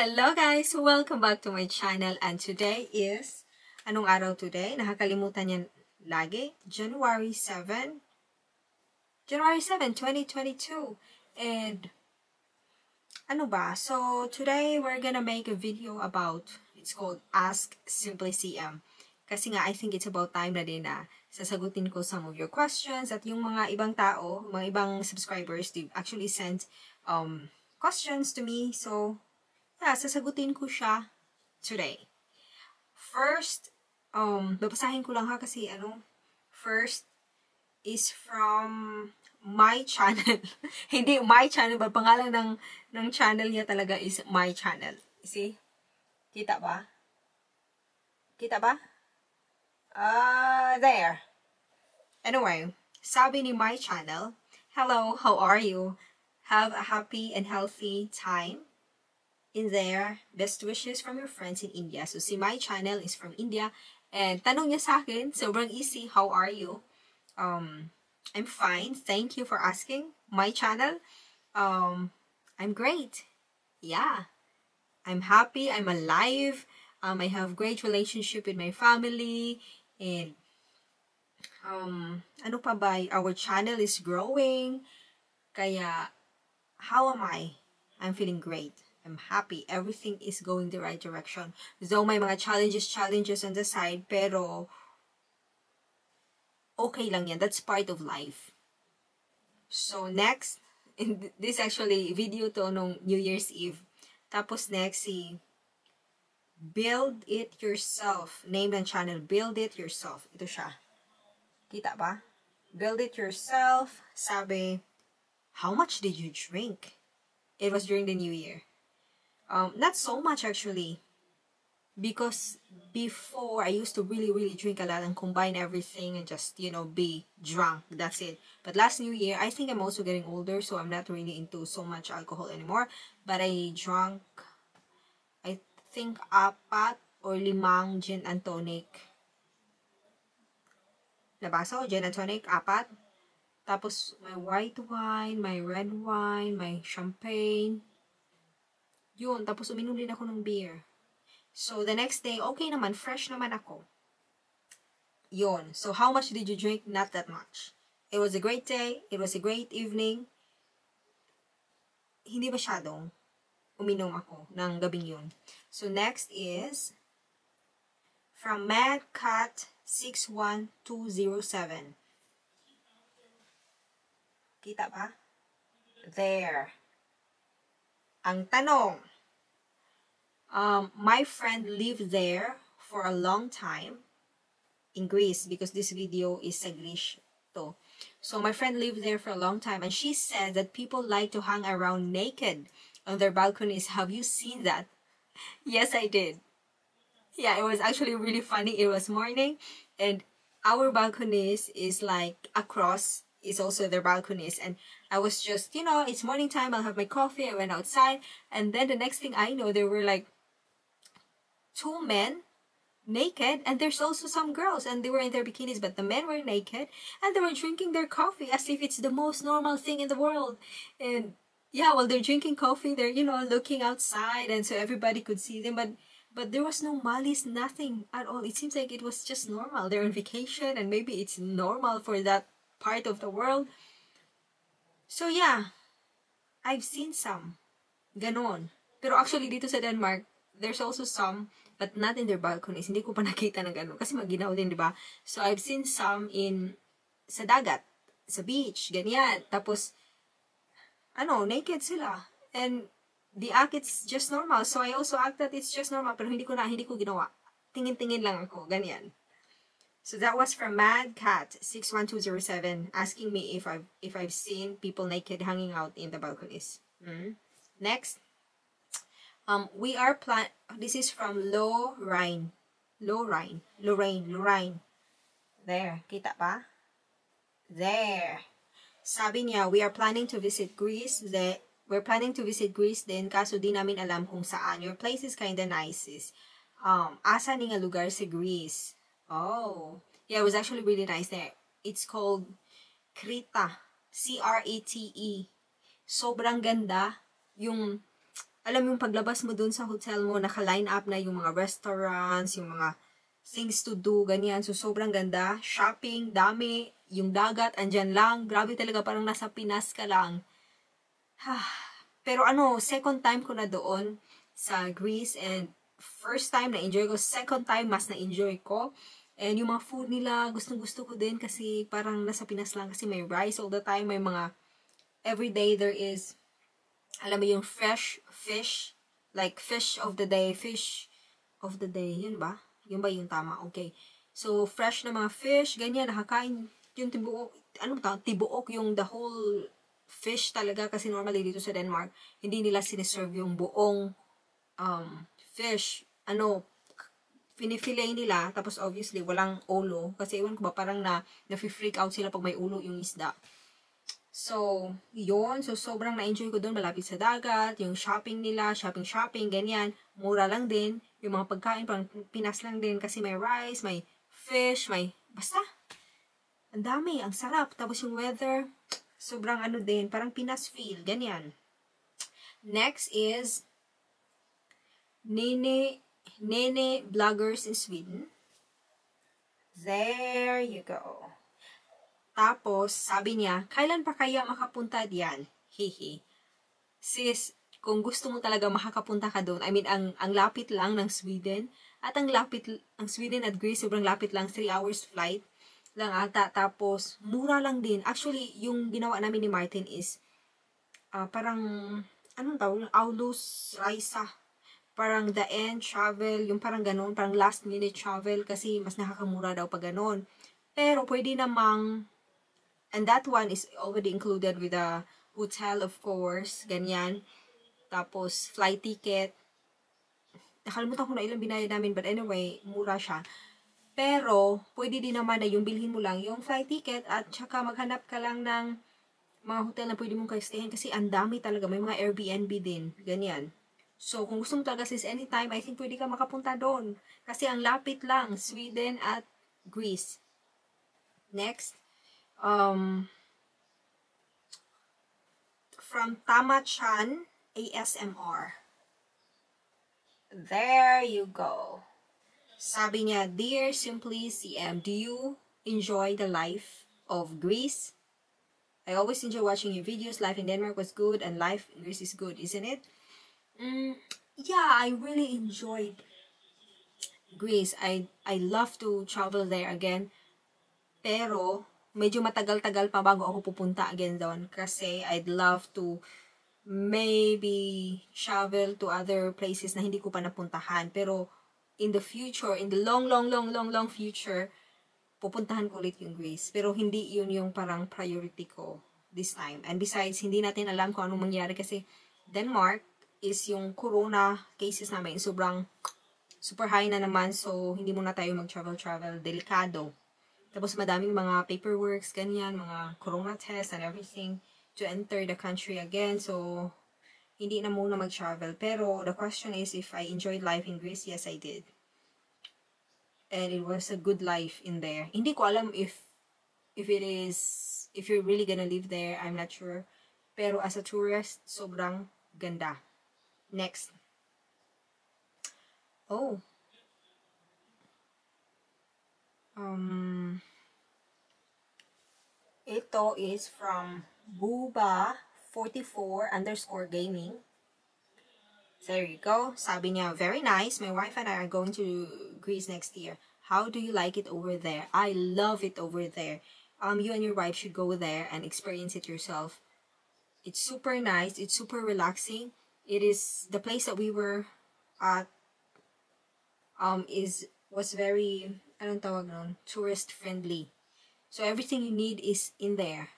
Hello guys! Welcome back to my channel and today is, anong araw today? Nakakalimutan yan lagi. January 7, 2022. And, ano ba? So, today we're gonna make a video about, it's called Ask Simply CM. Kasi nga, I think it's about time na din na sasagutin ko some of your questions at yung mga ibang tao, mga ibang subscribers, they actually sent questions to me. So, yeah, sasagutin ko siya today. First, babasahin ko lang ha kasi first is from my channel. Hindi my channel, but pangalan ng channel niya talaga is my channel. See? Kita ba? Kita ba? There. Anyway, sabi ni my channel, hello, how are you? Have a happy and healthy time in there. Best wishes from your friends in India. So, si my channel is from India. And tanong niya sa akin, sobrang easy, how are you? I'm fine. Thank you for asking. My channel, I'm great. Yeah. I'm happy. I'm alive. I have great relationship with my family. And, ano pa ba? Our channel is growing. Kaya, how am I? I'm feeling great. I'm happy. Everything is going the right direction. Though may mga challenges on the side, pero okay lang yan. That's part of life. So next, in this actually video to nung New Year's Eve. Tapos next, si Build It Yourself. Name ng channel, Build It Yourself. Ito siya. Kita ba? Build It Yourself. Sabi, how much did you drink? It was during the New Year. Not so much actually, because before I used to really drink a lot and combine everything and just, be drunk. That's it. But last New Year, I think I'm also getting older, so I'm not really into so much alcohol anymore. But I drank, I think, 4 or 5 gin and tonic. Nabaso, gin and tonic, 4. Tapos, my white wine, my red wine, my champagne. Yun, tapos uminom din ako ng beer. So, the next day, okay naman, fresh naman ako. Yun. So, how much did you drink? Not that much. It was a great day. It was a great evening. Hindi masyadong uminom ako ng gabing yun. So, next is from MadCat61207. Kita ba? There. Ang tanong, my friend lived there for a long time in Greece because this video is sa Greece to. So my friend lived there for a long time and she said that people like to hang around naked on their balconies. Have you seen that? Yes, I did. Yeah, it was actually really funny. It was morning and our balconies is like across is also their balconies, and I was just, it's morning time, I'll have my coffee, I went outside, and then the next thing I know, there were like 2 men naked, and there's also some girls, and they were in their bikinis, but the men were naked, and they were drinking their coffee as if it's the most normal thing in the world. And yeah, while they're drinking coffee, they're, looking outside, and so everybody could see them, but there was no malice, nothing at all. It seems like it was just normal. They're on vacation, and maybe it's normal for that part of the world. So yeah, I've seen some. Ganon. Pero actually dito sa Denmark, there's also some, but not in their balconies. Hindi ko pa nakita ng ganon. Kasi maginaw din, di ba? So I've seen some sa dagat, sa beach, ganyan. Tapos, naked sila. And the act, it's just normal. So I also act that it's just normal. Pero hindi ko ginawa. Tingin-tingin lang ako, ganyan. So that was from MadCat61207 asking me if I've seen people naked hanging out in the balconies. Next, we are this is from Lorraine. There, kita pa? There. Sabi niya, we are planning to visit Greece. We're planning to visit Greece din, kaso di namin alam kung saan. Your place is kinda nice. Asa ni nga lugar sa Greece? Oh, yeah, it was actually really nice there. It's called Crete. C-R-A-T-E. Sobrang ganda. Yung alam yung paglabas mo dun sa hotel mo, naka-line up na yung mga restaurants, yung mga things to do, ganyan. So, sobrang ganda. Shopping, dami. Yung dagat, andyan lang. Grabe talaga, parang nasa Pinas ka lang. Pero second time ko na doon sa Greece and first time na-enjoy ko. Second time, mas na-enjoy ko. And yung mga food nila, gustong-gusto ko din kasi parang nasa Pinas lang kasi may rice all the time. May mga, everyday there is, alam mo yung fresh fish, like fish of the day, yun ba? Yun ba yung tama? Okay. So, fresh na mga fish, ganyan, nakakain yung tibuok yung the whole fish talaga kasi normally dito sa Denmark, hindi nila sineserve yung buong fish. Pinifillet nila, tapos obviously walang ulo kasi ewan ko ba parang na-freak out sila pag may ulo yung isda. So, yun. So, sobrang na-enjoy ko doon. Malapit sa dagat. Yung shopping nila. Shopping. Ganyan. Mura lang din. Yung mga pagkain, parang Pinas lang din. Kasi may rice, may fish, may... Basta. Ang dami. Ang sarap. Tapos yung weather, sobrang din. Parang Pinas feel. Ganyan. Next is Nene Vloggers in Sweden. There you go. Tapos, sabi niya, kailan pa kaya makapunta diyan? Hihi. Sis, kung gusto mo talaga makakapunta ka doon, I mean, ang lapit lang ng Sweden, at ang Sweden at Greece, sobrang lapit lang, 3 hours flight lang ata. Tapos, mura lang din. Actually, yung ginawa namin ni Martin is, parang, anong tawag? Aulus Raisa. Parang the end travel, yung parang ganun, parang last minute travel, kasi mas nakakamura daw pag ganun. Pero, pwede namang, and that one is already included with the hotel, of course. Ganyan. Tapos, flight ticket. Nakalimutan ko na ilang binayad namin. But anyway, mura siya. Pero, pwede din naman na yung bilhin mo lang yung flight ticket at saka maghanap ka lang ng mga hotel na pwede mong kayo-stayin kasi ang dami talaga. May mga Airbnb din. Ganyan. So, kung gusto mo talaga sis anytime, I think pwede ka makapunta doon. Kasi ang lapit lang, Sweden at Greece. Next. From Tama-chan ASMR. There you go. Sabi niya, Dear Simply CM, do you enjoy the life of Greece? I always enjoy watching your videos. Life in Denmark was good and life in Greece is good, isn't it? Yeah, I really enjoyed Greece. I love to travel there again. Pero, medyo matagal-tagal pa bago ako pupunta again doon. Kasi, I'd love to maybe travel to other places na hindi ko pa napuntahan. Pero, in the future, in the long future, pupuntahan ko ulit yung Greece. Pero, hindi yun yung parang priority ko this time. And besides, hindi natin alam kung anong mangyari kasi Denmark is yung corona cases namin super high na naman. So, hindi muna tayo mag-travel. Delikado. Tapos madaming mga paperworks, ganyan, mga corona tests and everything to enter the country again. So, hindi na muna mag-travel. Pero, the question is if I enjoyed life in Greece. Yes, I did. And it was a good life in there. Hindi ko alam if you're really gonna live there. I'm not sure. Pero as a tourist, sobrang ganda. Next. Oh. Ito is from Buba44_gaming. There you go. Sabi niya, very nice. My wife and I are going to Greece next year. How do you like it over there? I love it over there. You and your wife should go there and experience it yourself. It's super nice. It's super relaxing. It is the place that we were at. Was very, anong tawag nun? Tourist friendly. So everything you need is in there.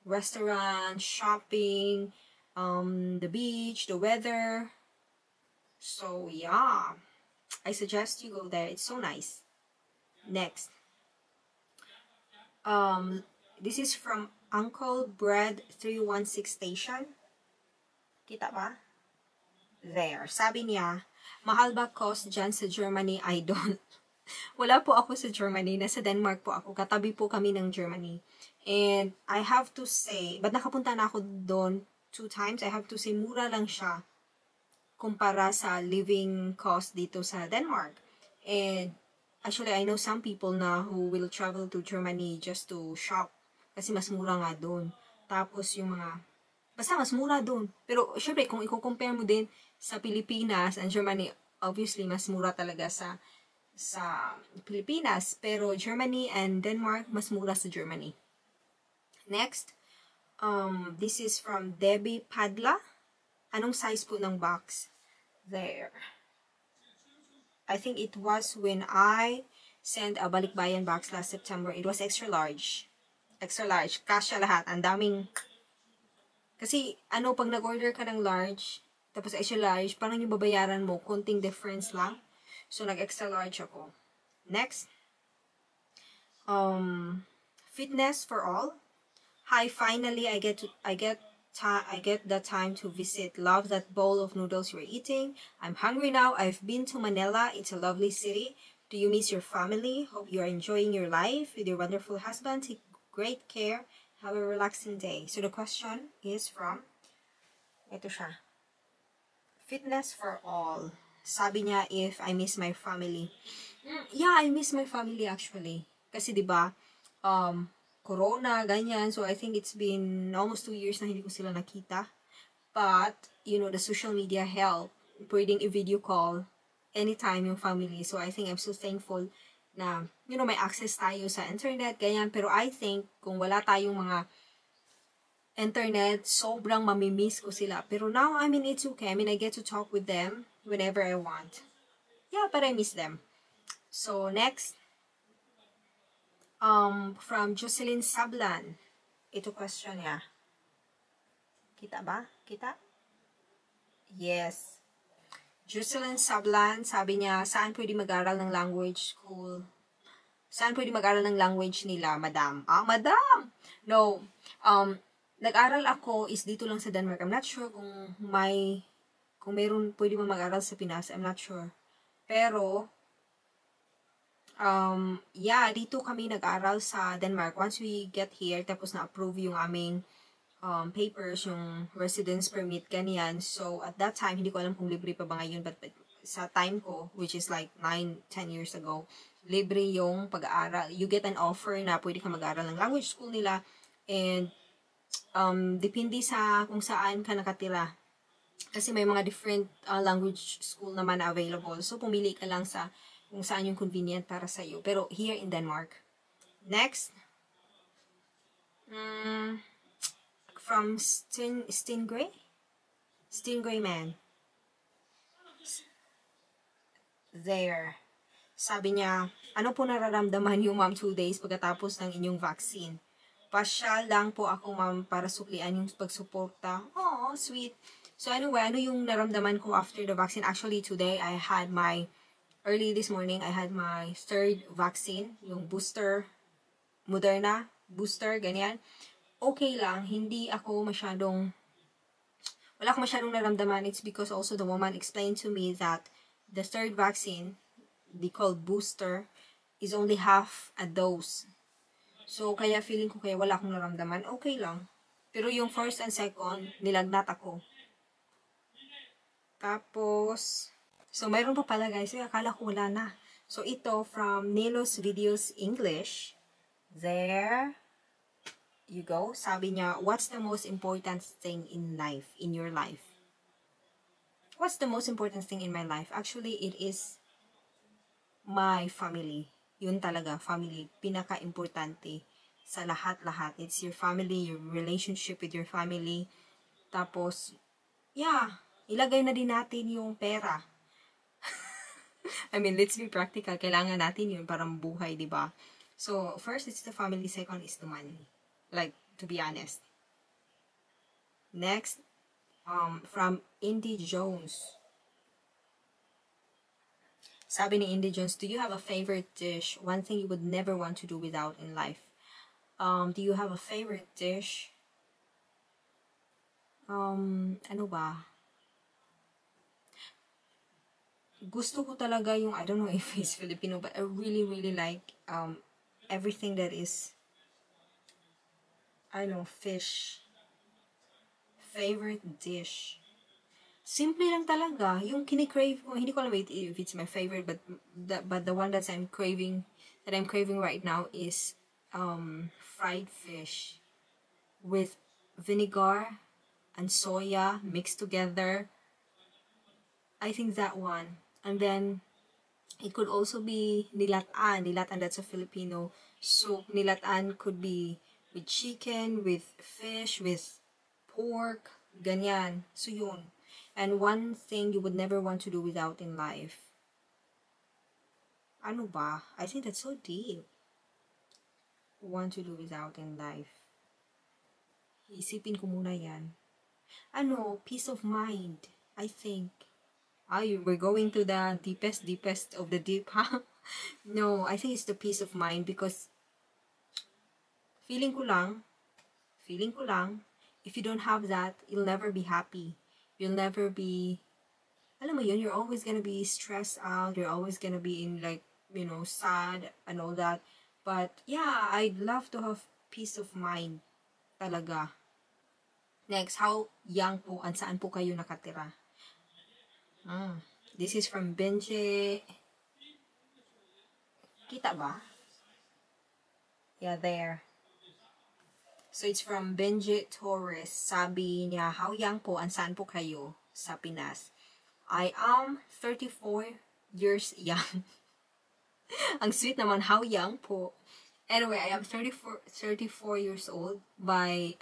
Restaurant, shopping, the beach, the weather. So yeah, I suggest you go there. It's so nice. Next. This is from Uncle Bread 316 Station. Kita ba? There. Sabi niya, mahal ba cost dyan sa Germany? I don't. Wala po ako sa Germany. Nasa Denmark po ako. Katabi po kami ng Germany. And I have to say, but nakapunta na ako doon 2 times. I have to say, mura lang siya. kumpara sa living cost dito sa Denmark. And actually, I know some people na who will travel to Germany just to shop kasi mas mura nga doon. Tapos yung mga, basta mas mura doon. Pero syempre, kung i-compare mo din sa Pilipinas and Germany, obviously, mas mura talaga sa Pilipinas. Pero Germany and Denmark, mas mura sa Germany. Next, this is from Debbie Padla. Anong size po ng box? There. I think it was when I sent a balikbayan box last September. It was extra large. Extra large. Kasya lahat. Ang daming... Kasi, pag nag-order ka ng large, tapos extra large, parang yung babayaran mo, konting difference lang. So, nag-extra large ako. Next. Fitness for all. Hi, finally, I get the time to visit. Love that bowl of noodles you're eating. I'm hungry now. I've been to Manila. It's a lovely city. Do you miss your family? Hope you're enjoying your life with your wonderful husband. Take great care. Have a relaxing day. So the question is from, ito siya. Fitness for all. Sabi niya, if I miss my family. Yeah, I miss my family actually. Kasi 'di ba, Corona, ganyan. So, I think it's been almost 2 years na hindi ko sila nakita. But, the social media help. Pwedeng i-video call anytime yung family. So, I think I'm so thankful na, may access tayo sa internet, ganyan. Pero I think, kung wala tayong mga internet, sobrang mamimiss ko sila. Pero now, it's okay. I get to talk with them whenever I want. Yeah, but I miss them. So, next. From Jocelyn Sablan. Ito question niya. Kita ba? Kita? Yes. Jocelyn Sablan, sabi niya, saan pwede mag-aral ng language school? Saan pwede mag-aral ng language nila, madam? Madam! No. Nag-aral ako is dito lang sa Denmark. I'm not sure kung mayroon pwede mag-aral sa Pinas. I'm not sure. Pero, dito kami nag-aral sa Denmark. Once we get here, tapos na-approve yung aming papers, yung residence permit, ganyan. So, at that time, hindi ko alam kung libre pa ba ngayon, but sa time ko, which is like 9-10 years ago, libre yung pag-aaral. You get an offer na pwede ka mag-aaral ng language school nila, and depende sa kung saan ka nakatira. Kasi may mga different language school naman na available. So, pumili ka lang sa kung saan yung convenient para sa iyo. Pero here in Denmark. Next. From Stingray? Stingray man. There. Sabi niya, ano po nararamdaman yung ma'am 2 days pagkatapos ng inyong vaccine? Pasyal lang po ako ma'am para suklian yung pagsuporta. Oh, sweet. So anyway, ano yung naramdaman ko after the vaccine? Actually, today, early this morning, I had my third vaccine, yung booster, Moderna, booster, ganyan. Okay lang, wala akong masyadong naramdaman. It's because also the woman explained to me that the third vaccine, they call booster, is only half a dose. So, kaya feeling ko wala akong naramdaman, okay lang. Pero yung first and second, nilagnat ako. Tapos, so, mayroon pa pala guys. Akala ko wala na. So, ito from Nilos Videos English. There you go. Sabi niya, what's the most important thing in life, in your life? What's the most important thing in my life? Actually, it is my family. Yun talaga, family. Pinaka-importante sa lahat-lahat. It's your family, your relationship with your family. Tapos, ilagay na din natin yung pera. Let's be practical. Kailangan natin yun para mabuhay, di ba? So, first, it's the family. Second, is the money. Like, to be honest. Next, from Indy Jones. Sabi ni Indy Jones, do you have a favorite dish? One thing you would never want to do without in life? Do you have a favorite dish? Ano ba? Gusto ko talaga yung, I don't know if it's Filipino, but I really, really like everything that is, fish. Favorite dish. Simple lang talaga. Yung kinikrave ko, hindi ko alam if it's my favorite, but the one that I'm craving right now is fried fish with vinegar and soya mixed together. I think that one. And then it could also be nilatan. Nilatan, that's a Filipino soup. Nilatan could be with chicken, with fish, with pork, ganyan. So yun. And one thing you would never want to do without in life. Ano ba? I think that's so deep. Want to do without in life. Isipin ko muna yan. Ano, peace of mind. I think. We're going to the deepest of the deep, huh? No, I think it's the peace of mind because feeling ko lang, if you don't have that, you'll never be happy. You'll never be, alam mo yun, you're always gonna be stressed out. You're always gonna be in like, sad and all that. But yeah, I'd love to have peace of mind talaga. Next, how young po and saan po kayo nakatira? This is from Benji. Kita ba? Yeah, there. So, it's from Benji Torres. Sabi niya, how young po and saan po kayo sa Pinas? I am 34 years young. Ang sweet naman, how young po. Anyway, I am 34 years old. By,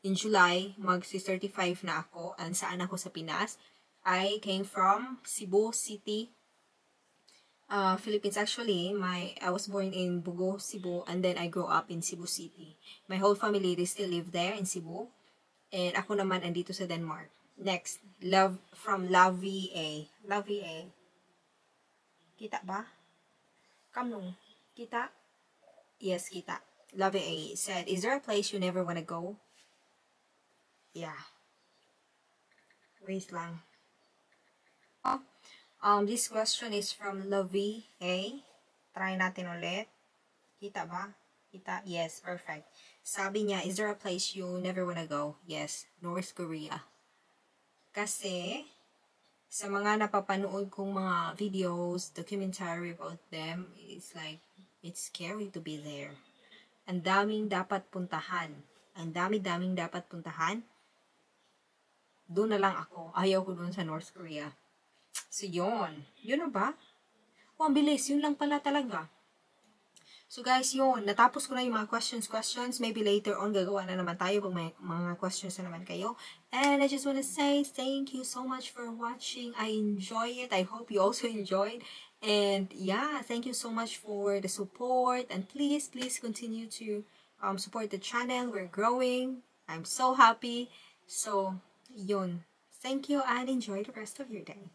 in July, magsi-35 na ako. And saan ako sa Pinas? I came from Cebu City, Philippines. Actually, I was born in Bugo, Cebu, and then I grew up in Cebu City. My whole family, they still live there in Cebu. And ako naman andito sa Denmark. Next, from Lavi A. Lavi A. Kita ba? Kamnong. Kita? Yes, kita. Lavi A said, is there a place you never wanna go? Yeah. Wait lang. This question is from Lavi A. Try natin ulit. Kita ba? Kita? Yes, perfect. Sabi niya, is there a place you never wanna go? Yes, North Korea. Kasi, sa mga napapanood kong mga videos, documentary about them, it's like, it's scary to be there. Ang daming dapat puntahan. Ang daming dapat puntahan. Doon na lang ako. Ayaw ko doon sa North Korea. So, yun. Yun na ba? Ang bilis. Yun lang pala talaga. So, guys, yun. Natapos ko na yung mga questions. Maybe later on, gagawa na naman tayo pag may mga questions na naman kayo. And I just want to say thank you so much for watching. I enjoy it. I hope you also enjoyed. And, yeah, thank you so much for the support. And please continue to support the channel. We're growing. I'm so happy. So, yun. Thank you and enjoy the rest of your day.